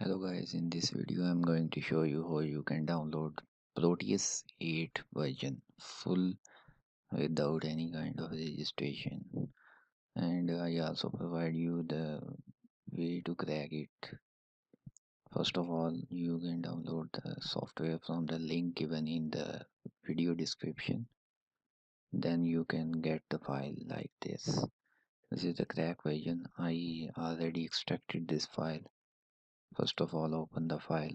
Hello guys, in this video I'm going to show you how you can download Proteus 8 version full without any kind of registration, and I also provide you the way to crack it. First of all, you can download the software from the link given in the video description. Then you can get the file like this. This is the crack version. I already extracted this file. First of all, open the file.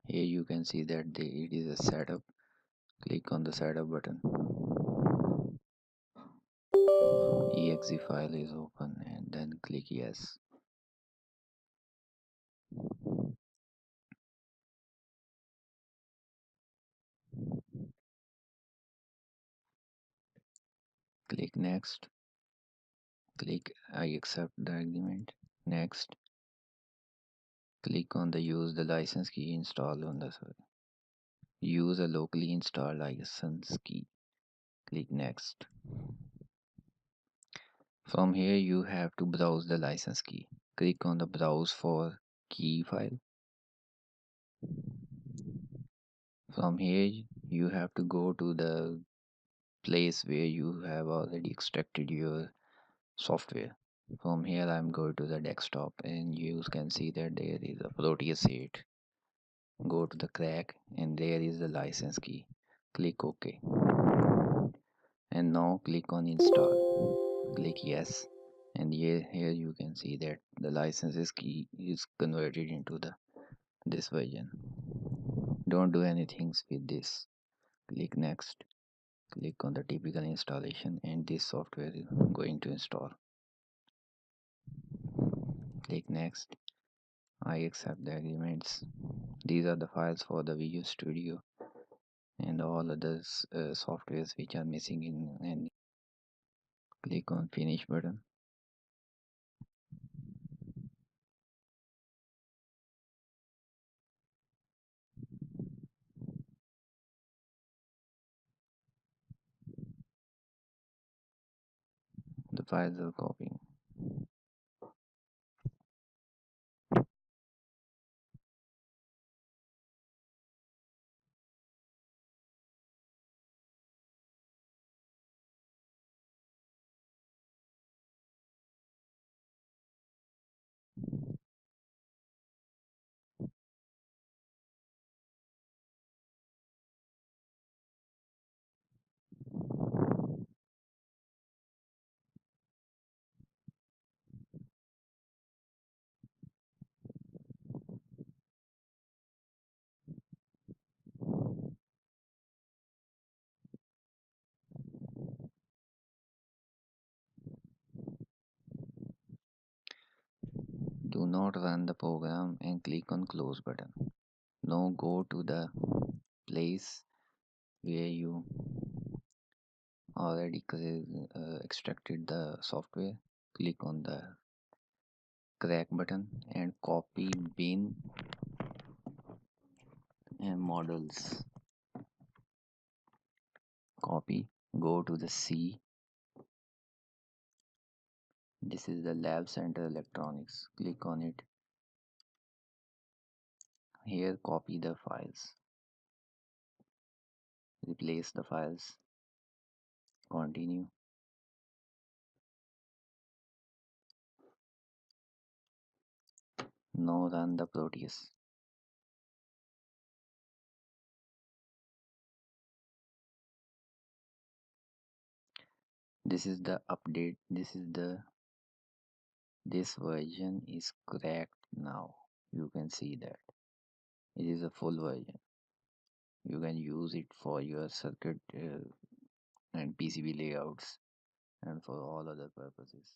Here you can see that it is a setup. Click on the setup button. Exe file is open and then click yes. Click next. Click I accept the agreement. Next. Click on the use the license key installed on the server. Use a locally installed license key. Click next. From here you have to browse the license key. Click on the browse for key file. From here you have to go to the place where you have already extracted your software. From here I'm going to the desktop and you can see that there is a Proteus 8. Go to the crack and there is the license key. Click OK. And now click on install. Click yes. And here you can see that the licenses key is converted into the this version. Don't do anything with this. Click next. Click on the typical installation and this software is going to install. Click next. I accept the agreements. These are the files for the Visual Studio and all other softwares which are missing in, and click on finish button. The files are copying. Do not run the program and click on close button. Now go to the place where you already extracted the software. Click on the crack button and copy bin and models. Copy, go to the C. This is the lab center electronics. Click on it. Here copy the files. Replace the files. Continue. Now run the Proteus. This is the update. This version is cracked now. You can see that. It is a full version. You can use it for your circuit and PCB layouts and for all other purposes.